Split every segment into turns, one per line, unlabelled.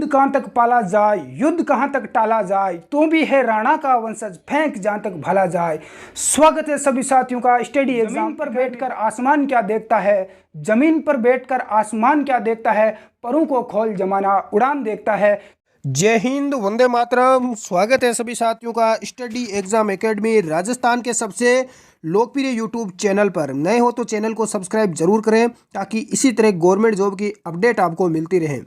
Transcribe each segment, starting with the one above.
दूध कहाँ तक पाला जाए, युद्ध कहाँ तक टाला जाए, तू भी है राणा का वंशज, फेंक जहाँ तक भला जाए। स्वागत है सभी साथियों का। स्टडी एग्जाम पर बैठकर आसमान क्या देखता है, जमीन पर बैठकर आसमान क्या देखता है, परों को खोल जमाना उड़ान देखता है।
जय हिंद, वंदे मातरम। स्वागत है सभी साथियों का स्टडी एग्जाम एकेडमी राजस्थान के सबसे लोकप्रिय यूट्यूब चैनल पर। नए हो तो चैनल को सब्सक्राइब जरूर करें ताकि इसी तरह गवर्नमेंट जॉब की अपडेट आपको मिलती रहे।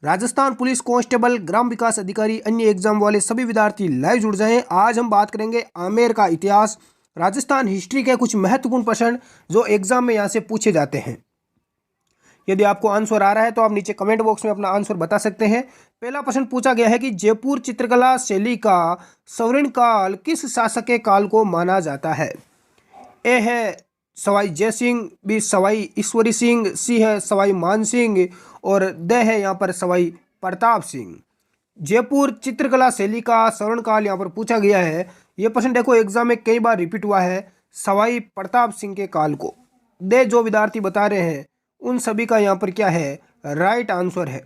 राजस्थान पुलिस कांस्टेबल, ग्राम विकास अधिकारी, अन्य एग्जाम वाले सभी विद्यार्थी लाइव जुड़ जाएं। आज हम बात करेंगे आमेर का इतिहास, राजस्थान हिस्ट्री के कुछ महत्वपूर्ण प्रश्न जो एग्जाम में यहाँ से पूछे जाते हैं। यदि आपको आंसर आ रहा है तो आप नीचे कमेंट बॉक्स में अपना आंसर बता सकते हैं। पहला प्रश्न पूछा गया है कि जयपुर चित्रकला शैली का स्वर्णिम काल किस शासक के काल को माना जाता है। ए है सवाई जयसिंह, बी सवाई ईश्वरी सिंह, सी है सवाई मान सिंह और द है यहाँ पर सवाई प्रताप सिंह। जयपुर चित्रकला शैली का स्वर्ण काल यहाँ पर पूछा गया है। ये प्रश्न देखो एग्जाम में कई बार रिपीट हुआ है, सवाई प्रताप सिंह के काल को। दे जो विद्यार्थी बता रहे हैं उन सभी का यहाँ पर क्या है, राइट आंसर है।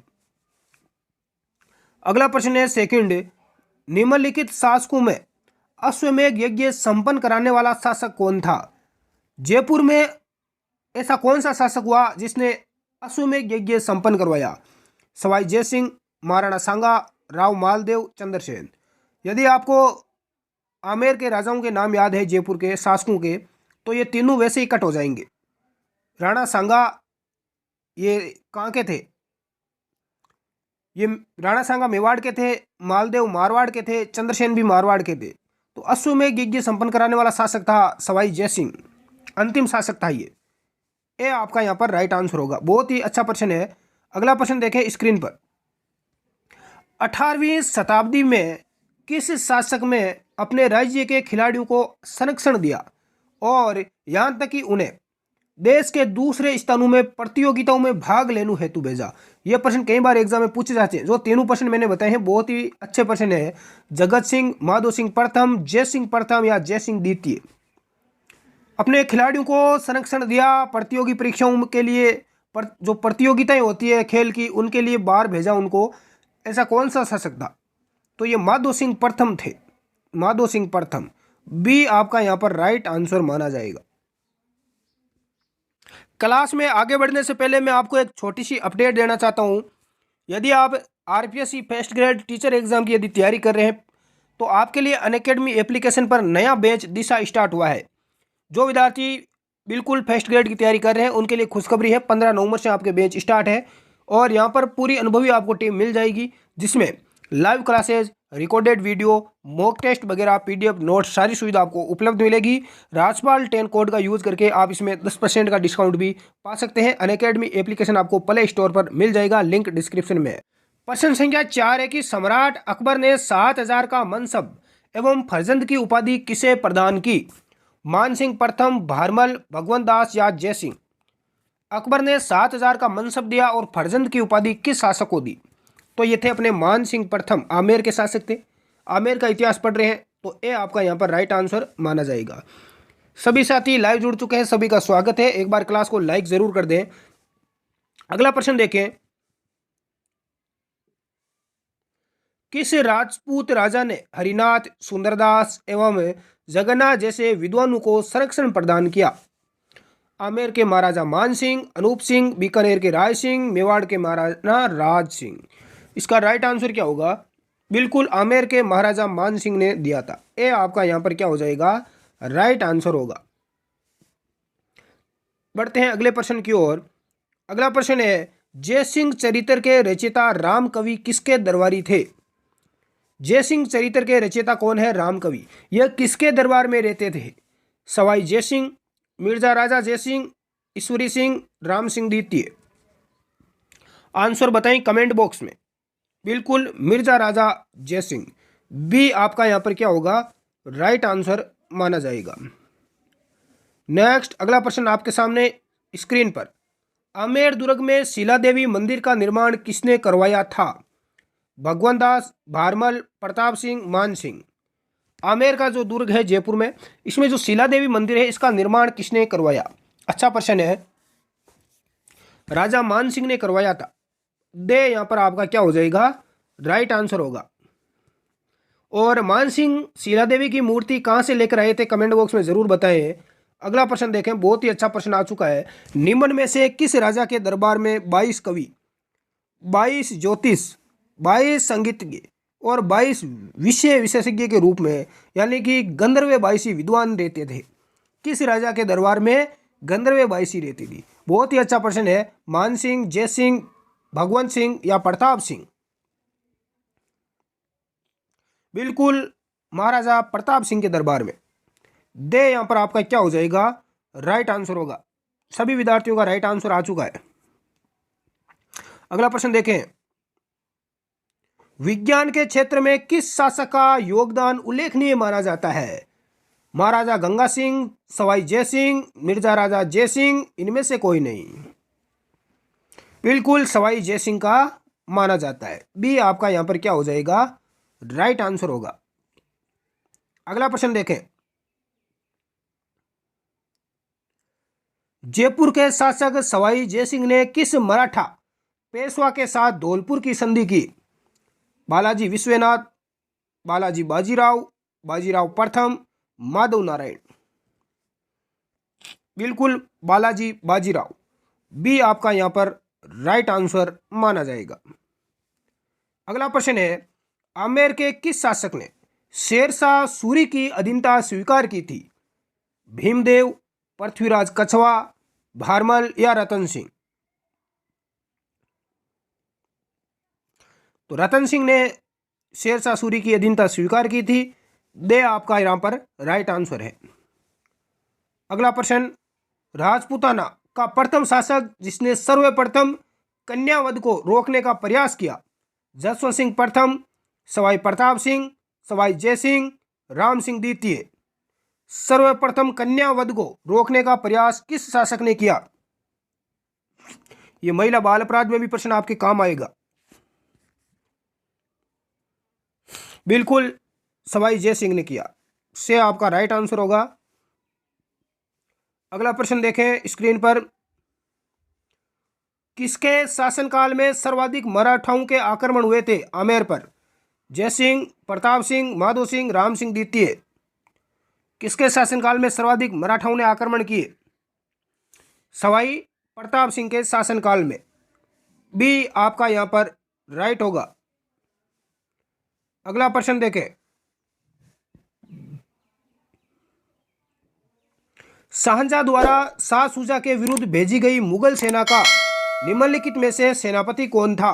अगला प्रश्न है सेकंड, निम्नलिखित शासकों में अश्वमेध यज्ञ संपन्न कराने वाला शासक कौन था। जयपुर में ऐसा कौन सा शासक हुआ जिसने अश्वमेध यज्ञ संपन्न करवाया। सवाई जयसिंह, महाराणा सांगा, राव मालदेव, चंद्रसेन। यदि आपको आमेर के राजाओं के नाम याद है जयपुर के शासकों के, तो ये तीनों वैसे ही कट हो जाएंगे। राणा सांगा ये कहाँ के थे, ये राणा सांगा मेवाड़ के थे, मालदेव मारवाड़ के थे, चंद्रसेन भी मारवाड़ के थे। तो अश्वमेध यज्ञ संपन्न कराने वाला शासक था सवाई जयसिंह, अंतिम शासक था ये आपका यहाँ पर राइट आंसर होगा। बहुत ही अच्छा प्रश्न है। अगला प्रश्न देखें स्क्रीन पर। 18वीं शताब्दी में किस शासक में अपने राज्य के खिलाड़ियों को संरक्षण दिया और यहाँ तक कि उन्हें देश के दूसरे स्थानों में प्रतियोगिताओं में भाग लेने हेतु भेजा। यह प्रश्न कई बार एग्जाम में पूछे जाते हैं। जो तीनों प्रश्न मैंने बताए हैं बहुत ही अच्छे प्रश्न है। जगत सिंह, माधो सिंह प्रथम, जय सिंह प्रथम या जय सिंह द्वितीय। अपने खिलाड़ियों को संरक्षण दिया, प्रतियोगी परीक्षाओं के लिए जो प्रतियोगिताएं होती है खेल की उनके लिए बाहर भेजा उनको। ऐसा कौन सा शासक था, तो ये माधो सिंह प्रथम थे, माधो सिंह प्रथम। बी आपका यहाँ पर राइट आंसर माना जाएगा। क्लास में आगे बढ़ने से पहले मैं आपको एक छोटी सी अपडेट देना चाहता हूँ। यदि आप RPSC first grade teacher exam की यदि तैयारी कर रहे हैं तो आपके लिए अनअकैडमी एप्लीकेशन पर नया बैच दिशा स्टार्ट हुआ है। जो विद्यार्थी बिल्कुल फर्स्ट ग्रेड की तैयारी कर रहे हैं उनके लिए खुशखबरी है, 15 नवंबर से आपके बैच स्टार्ट है और यहाँ पर पूरी अनुभवी आपको टीम मिल जाएगी जिसमें live classes, recorded video, mock test वगैरह, पीडीएफ नोट्स सारी सुविधा आपको उपलब्ध मिलेगी। राजपाल 10 कोड का यूज़ करके आप इसमें 10% का डिस्काउंट भी पा सकते हैं। अनअकैडमी एप्लीकेशन आपको प्ले स्टोर पर मिल जाएगा, लिंक डिस्क्रिप्शन में है। प्रश्न संख्या 4 है कि सम्राट अकबर ने 7000 का मनसब एवं फर्जंद की उपाधि किसे प्रदान की। मान सिंह प्रथम, भारमल, भगवंत दास या जय सिंह। अकबर ने 7000 का मनसब दिया और फर्जंद की उपाधि किस शासक को दी, तो ये थे अपने मान सिंह प्रथम, आमेर के शासक थे। आमेर का इतिहास पढ़ रहे हैं तो ये आपका यहाँ पर राइट आंसर माना जाएगा। सभी साथी लाइव जुड़ चुके हैं, सभी का स्वागत है। एक बार क्लास को लाइक जरूर कर दें। अगला प्रश्न देखें, किस राजपूत राजा ने हरिनाथ, सुंदरदास एवं जगन्नाथ जैसे विद्वानों को संरक्षण प्रदान किया। आमेर के महाराजा मान सिंह, अनूप सिंह, बीकानेर के राय सिंह, मेवाड़ के महाराजा राज सिंह। इसका राइट आंसर क्या होगा, बिल्कुल आमेर के महाराजा मान सिंह ने दिया था। ये आपका यहाँ पर क्या हो जाएगा, राइट आंसर होगा। बढ़ते हैं अगले प्रश्न की ओर। अगला प्रश्न है, जय सिंह चरित्र के रचयिता राम कवि किसके दरबारी थे। जय सिंह चरित्र के रचयिता कौन है, राम कवि। यह किसके दरबार में रहते थे। सवाई जय सिंह, मिर्जा राजा जय सिंह, ईश्वरी सिंह, राम सिंह द्वितीय। आंसर बताएं कमेंट बॉक्स में। बिल्कुल मिर्जा राजा जय सिंह। बी आपका यहाँ पर क्या होगा, राइट आंसर माना जाएगा। नेक्स्ट अगला प्रश्न आपके सामने स्क्रीन पर। आमेर दुर्ग में शिला देवी मंदिर का निर्माण किसने करवाया था। भगवंत दास, भारमल, प्रताप सिंह, मान सिंह। आमेर का जो दुर्ग है जयपुर में, इसमें जो शिला देवी मंदिर है इसका निर्माण किसने करवाया। अच्छा प्रश्न है। राजा मान सिंह ने करवाया था। दे यहाँ पर आपका क्या हो जाएगा, राइट आंसर होगा। और मानसिंह शीला देवी की मूर्ति कहाँ से लेकर आए थे, कमेंट बॉक्स में जरूर बताएं। अगला प्रश्न देखें, बहुत ही अच्छा प्रश्न आ चुका है। निम्न में से किस राजा के दरबार में 22 कवि, 22 ज्योतिष, 22 संगीतज्ञ और 22 विषय विशेषज्ञ के रूप में यानी कि गंधर्व 22 विद्वान रहते थे? किस राजा के दरबार में गंधर्व 22 रहती थी? बहुत ही अच्छा प्रश्न है। मानसिंह, जयसिंह, भगवंत सिंह या प्रताप सिंह? बिल्कुल महाराजा प्रताप सिंह के दरबार में। दे यहाँ पर आपका क्या हो जाएगा, राइट आंसर होगा। सभी विद्यार्थियों का राइट आंसर आ चुका है। अगला प्रश्न देखें, विज्ञान के क्षेत्र में किस शासक का योगदान उल्लेखनीय माना जाता है? महाराजा गंगा सिंह, सवाई जय सिंह, मिर्जा राजा जय सिंह, इनमें से कोई नहीं। बिल्कुल सवाई जय सिंह का माना जाता है। बी आपका यहां पर क्या हो जाएगा, राइट आंसर होगा। अगला प्रश्न देखें, जयपुर के शासक सवाई जयसिंह ने किस मराठा पेशवा के साथ धौलपुर की संधि की? बालाजी विश्वनाथ, बालाजी बाजीराव, बाजीराव प्रथम, माधव नारायण? बिल्कुल बालाजी बाजीराव। बी आपका यहां पर राइट आंसर माना जाएगा। अगला प्रश्न है, आमेर के किस शासक ने शेरशाह सूरी की अधीनता स्वीकार की थी? भीमदेव, पृथ्वीराज कछवा, भारमल या रतन सिंह? तो रतन सिंह ने शेरशाह सूरी की अधीनता स्वीकार की थी। दे आपका यहां पर राइट आंसर है। अगला प्रश्न, राजपूताना का प्रथम शासक जिसने सर्वप्रथम कन्यावध को रोकने का प्रयास किया? जसवंत सिंह प्रथम, सवाई प्रताप सिंह, सवाई जय सिंह, राम सिंह द्वितीय? सर्वप्रथम कन्यावध को रोकने का प्रयास किस शासक ने किया? यह महिला बाल अपराध में भी प्रश्न आपके काम आएगा। बिल्कुल सवाई जय सिंह ने किया। से आपका राइट आंसर होगा। अगला प्रश्न देखें स्क्रीन पर, किसके शासनकाल में सर्वाधिक मराठाओं के आक्रमण हुए थे आमेर पर? जयसिंह, प्रताप सिंह, माधो सिंह, राम सिंह द्वितीय? किसके शासनकाल में सर्वाधिक मराठाओं ने आक्रमण किए? सवाई प्रताप सिंह के शासनकाल में। बी आपका यहां पर राइट होगा। अगला प्रश्न देखें, शाहजहां द्वारा शाह शुजा के विरुद्ध भेजी गई मुगल सेना का निम्नलिखित में से सेनापति कौन था?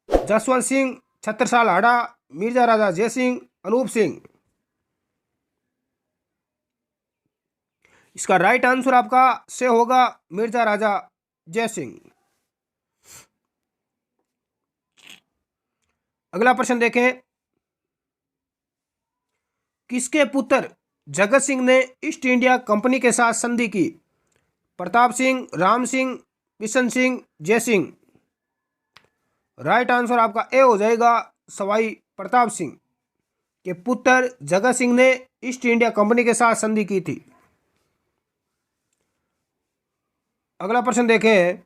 जसवंत सिंह, छत्रसाल हाड़ा, मिर्जा राजा जयसिंह, अनूप सिंह? इसका राइट आंसर आपका से होगा मिर्जा राजा जयसिंह। अगला प्रश्न देखें, किसके पुत्र जगत सिंह ने ईस्ट इंडिया कंपनी के साथ संधि की? प्रताप सिंह, राम सिंह, बिशन सिंह, जय सिंह? राइट आंसर आपका ए हो जाएगा, सवाई प्रताप सिंह के पुत्र जगत सिंह ने ईस्ट इंडिया कंपनी के साथ संधि की थी। अगला प्रश्न देखें,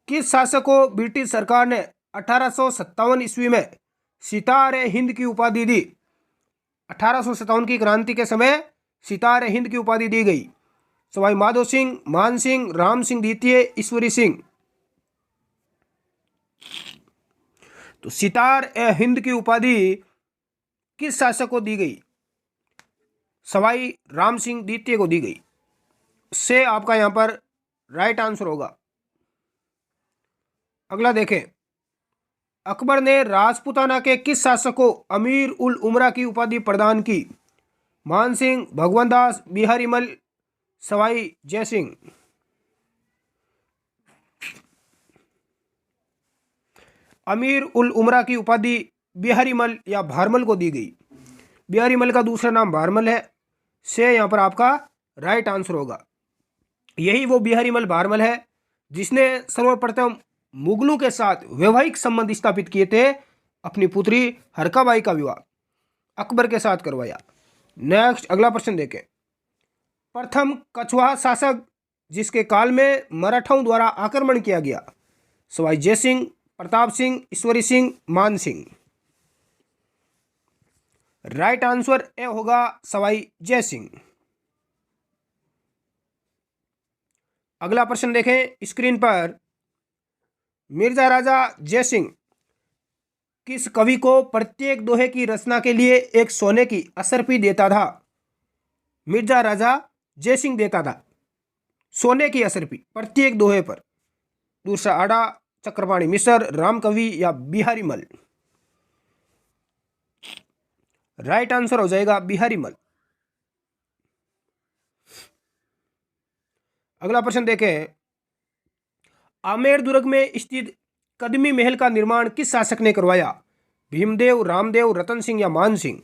किस शासक को ब्रिटिश सरकार ने 1857 ईस्वी में सितारे हिंद की उपाधि दी? 1857 की क्रांति के समय सितारे हिंद की उपाधि दी गई। सवाई माधो सिंह, मान सिंह, राम सिंह द्वितीय, ईश्वरी सिंह? तो सितार ए हिंद की उपाधि किस शासक को दी गई? सवाई राम सिंह द्वितीय को दी गई। से आपका यहां पर राइट आंसर होगा। अगला देखें, अकबर ने राजपूताना के किस शासक को अमीर उल उमरा की उपाधि प्रदान की? मान सिंह, भगवंत दास, बिहारी मल, सवाई जय सिंह? अमीर उल उमरा की उपाधि बिहारी मल या भारमल को दी गई। बिहारी मल का दूसरा नाम भारमल है। से यहां पर आपका राइट आंसर होगा। यही वो बिहारी मल भारमल है जिसने सर्वप्रथम मुगलों के साथ वैवाहिक संबंध स्थापित किए थे। अपनी पुत्री हरकाबाई का विवाह अकबर के साथ करवाया। नेक्स्ट अगला प्रश्न देखें, प्रथम कछवाहा शासक जिसके काल में मराठाओं द्वारा आक्रमण किया गया? सवाई जय सिंह, प्रताप सिंह, ईश्वरी सिंह, मान सिंह। राइट आंसर ए होगा सवाई जय सिंह। अगला प्रश्न देखें स्क्रीन पर। मिर्जा राजा जय सिंह किस कवि को प्रत्येक दोहे की रचना के लिए एक सोने की असरफी देता था? मिर्जा राजा जय सिंह देता था सोने की असरफी प्रत्येक दोहे पर। दूसरा आड़ा, चक्रपाणी मिश्र, राम कवि या बिहारी मल। राइट आंसर हो जाएगा बिहारी मल। अगला प्रश्न देखें। आमेर दुर्ग में स्थित कदमी महल का निर्माण किस शासक ने करवाया? भीमदेव, रामदेव, रतन सिंह या मान सिंह।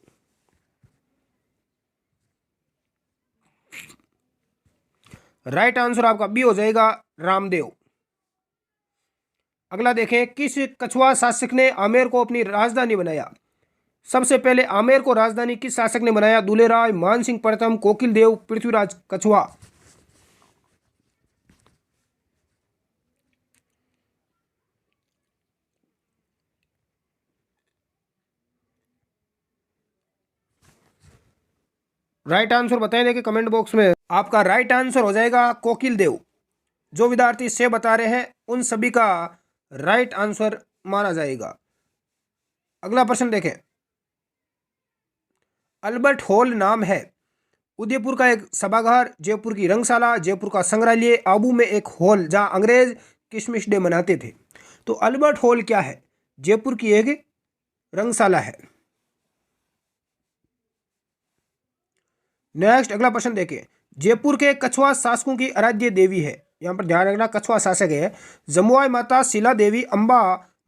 राइट आंसर आपका बी हो जाएगा रामदेव। अगला देखें। किस कछुआ शासक ने आमेर को अपनी राजधानी बनाया? सबसे पहले आमेर को राजधानी किस शासक ने बनाया? दुलेराय, मान सिंह प्रथम, कोकिल देव, पृथ्वीराज कछुआ। राइट आंसर बताएं देखिए कमेंट बॉक्स में। आपका राइट आंसर हो जाएगा कोकिल देव। जो विद्यार्थी से बता रहे हैं उन सभी का राइट आंसर माना जाएगा। अगला प्रश्न देखें। अल्बर्ट हॉल नाम है उदयपुर का एक सभागार, जयपुर की रंगशाला, जयपुर का संग्रहालय, आबू में एक हॉल जहां अंग्रेज क्रिसमस डे मनाते थे। तो अल्बर्ट हॉल क्या है? जयपुर की एक रंगशाला है। नेक्स्ट अगला प्रश्न देखिए। जयपुर के कछुआ शासकों की आराध्य देवी है, यहां पर ध्यान रखना कछुआ शासक है, जमुआई माता, शिला देवी, अंबा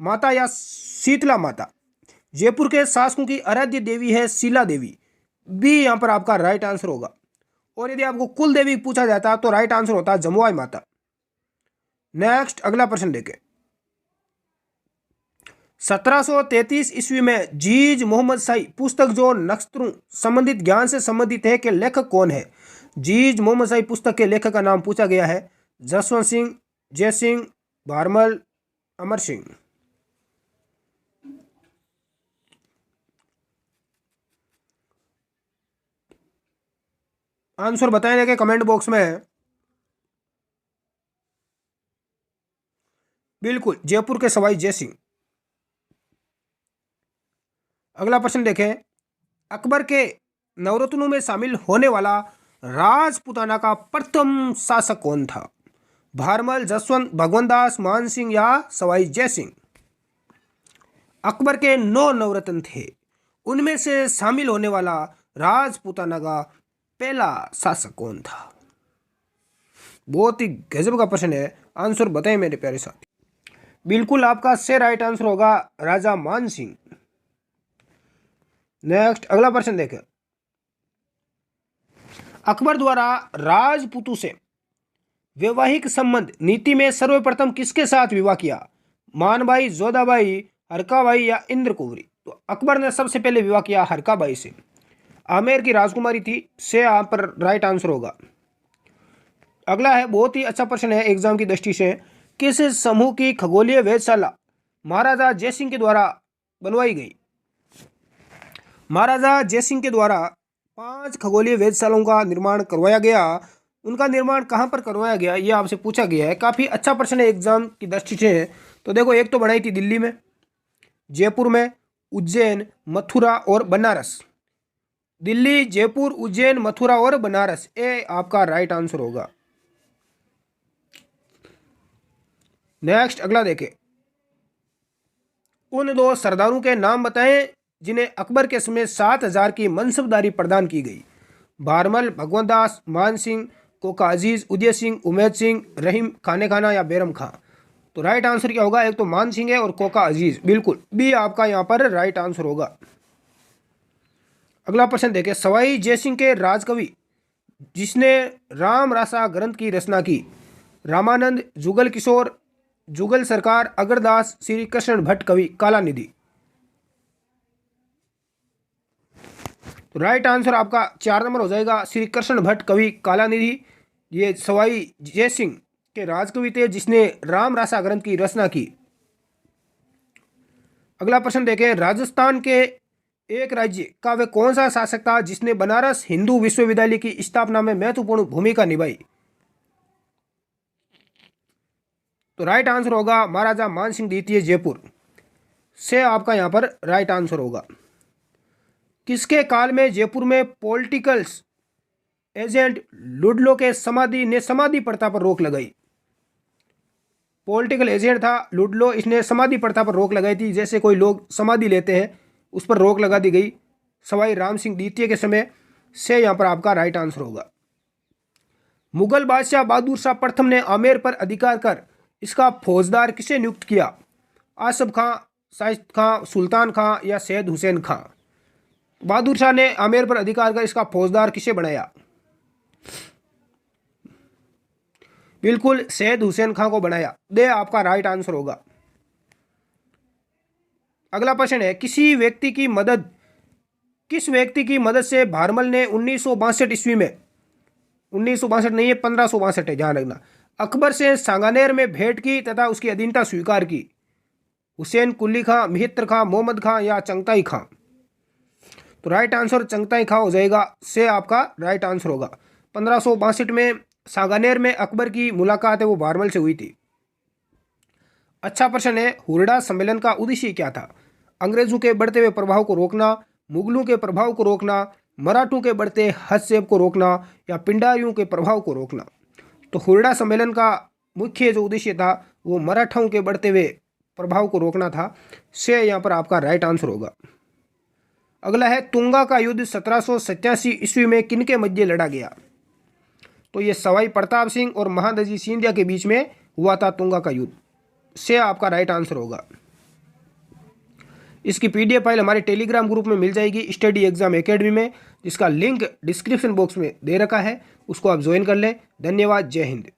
माता या शीतला माता। जयपुर के शासकों की आराध्य देवी है शिला देवी। बी यहां पर आपका राइट आंसर होगा। और यदि आपको कुल देवी पूछा जाता तो राइट आंसर होता जमुआई माता। नेक्स्ट अगला प्रश्न देखें। 1733 ईस्वी में जीज मोहम्मद शाही पुस्तक जो नक्षत्रों संबंधित ज्ञान से संबंधित है के लेखक कौन है? जीज मोहम्मद शाही पुस्तक के लेखक का नाम पूछा गया है। जसवंत सिंह, जय सिंह, भारमल, अमर सिंह। आंसर बताएं देखिए कमेंट बॉक्स में। बिल्कुल जयपुर के सवाई जय सिंह। अगला प्रश्न देखें। अकबर के नवरत्नों में शामिल होने वाला राजपूताना का प्रथम शासक कौन था? भारमल, जसवंत, भगवंत दास, मान सिंह या सवाई जय सिंह। अकबर के 9 नवरत्न थे, उनमें से शामिल होने वाला राजपूताना का पहला शासक कौन था? बहुत ही गजब का प्रश्न है। आंसर बताएं मेरे प्यारे साथी। बिल्कुल आपका से राइट आंसर होगा राजा मान सिंह। नेक्स्ट अगला प्रश्न देखें। अकबर द्वारा राजपूतों से वैवाहिक संबंध नीति में सर्वप्रथम किसके साथ विवाह किया? मानबाई, जोधाबाई, हरकाबाई या इंद्रकुंवरी। तो अकबर ने सबसे पहले विवाह किया हरकाबाई से। आमेर की राजकुमारी थी, से यहाँ पर राइट आंसर होगा। अगला है बहुत ही अच्छा प्रश्न है एग्जाम की दृष्टि से। किस समूह की खगोलीय वेधशाला महाराजा जयसिंह के द्वारा बनवाई गई? महाराजा जयसिंह के द्वारा 5 खगोलीय वेधशालाओं का निर्माण करवाया गया। उनका निर्माण कहाँ पर करवाया गया ये आपसे पूछा गया है। काफ़ी अच्छा प्रश्न है एग्जाम की दृष्टि से। तो देखो एक तो बनाई थी दिल्ली में, जयपुर में, उज्जैन, मथुरा और बनारस। दिल्ली, जयपुर, उज्जैन, मथुरा और बनारस, ये आपका राइट आंसर होगा। नेक्स्ट अगला देखें। उन 2 सरदारों के नाम बताएं जिन्हें अकबर के समय 7000 की मनसबदारी प्रदान की गई। भारमल, भगवंत दास, मान सिंह, कोका अजीज, उदय सिंह, उमेद सिंह, रहीम खाने खाना या बैरम खां। तो राइट आंसर क्या होगा? एक तो मान सिंह है और कोका अजीज। बिल्कुल बी आपका यहाँ पर राइट आंसर होगा। अगला प्रश्न देखें। सवाई जयसिंह के राजकवि जिसने राम रासा ग्रंथ की रचना की? रामानंद, जुगल किशोर, जुगल सरकार, अगरदास, श्री कृष्ण भट्ट कवि, कालानिधि। तो राइट आंसर आपका 4 नंबर हो जाएगा श्री कृष्ण भट्ट कवि कालानिधि। ये सवाई जयसिंह के राजकवि थे जिसने राम रासा ग्रंथ की रचना की। अगला प्रश्न देखें, राजस्थान के एक राज्य का वे कौन सा शासक था जिसने बनारस हिंदू विश्वविद्यालय की स्थापना में महत्वपूर्ण भूमिका निभाई? तो राइट आंसर होगा महाराजा मानसिंह द्वितीय जयपुर से आपका यहां पर राइट आंसर होगा। किसके काल में जयपुर में पॉलिटिकल्स एजेंट लुडलो के समाधि प्रथा पर रोक लगाई? पॉलिटिकल एजेंट था लुडलो, इसने समाधि प्रथा पर रोक लगाई थी। जैसे कोई लोग समाधि लेते हैं उस पर रोक लगा दी गई सवाई राम सिंह द्वितीय के समय से, यहां पर आपका राइट आंसर होगा। मुगल बादशाह बहादुर शाह प्रथम ने आमेर पर अधिकार कर इसका फौजदार किसे नियुक्त किया? आसफ खां, शाहिद खां, सुल्तान खां या सैयद हुसैन खां? बहादुर शाह ने आमेर पर अधिकार कर इसका फौजदार किसे बनाया? बिल्कुल सैयद हुसैन खां को बनाया। दे आपका राइट आंसर होगा। अगला प्रश्न है, किस व्यक्ति की मदद से भारमल ने 1962 ईस्वी में, 1962 नहीं है 1562 है ध्यान रखना, अकबर से सांगानेर में भेंट की तथा उसकी अधीनता स्वीकार की? हुसैन कुली खां, मिहित्र खां, मोहम्मद खां या चंगताई खां? तो राइट आंसर चंगताई खां हो जाएगा। से आपका राइट आंसर होगा। 1562 में सांगानेर में अकबर की मुलाकात है वो भारमल से हुई थी। अच्छा प्रश्न है, हुरडा सम्मेलन का उद्देश्य क्या था? अंग्रेजों के बढ़ते हुए प्रभाव को रोकना, मुगलों के प्रभाव को रोकना, मराठों के बढ़ते हस्तक्षेप को रोकना या पिंडारियों के प्रभाव को रोकना? तो हुरडा सम्मेलन का मुख्य जो उद्देश्य था वो मराठाओं के बढ़ते हुए प्रभाव को रोकना था। से यहाँ पर आपका राइट आंसर होगा। अगला है, तुंगा का युद्ध 1787 ईस्वी में किनके मध्य लड़ा गया? तो ये सवाई प्रताप सिंह और महादजी सिंधिया के बीच में हुआ था तुंगा का युद्ध। से आपका राइट आंसर होगा। इसकी पीडीएफ फाइल हमारे टेलीग्राम ग्रुप में मिल जाएगी स्टडी एग्जाम एकेडमी में, जिसका लिंक डिस्क्रिप्शन बॉक्स में दे रखा है, उसको आप ज्वाइन कर लें। धन्यवाद। जय हिंद।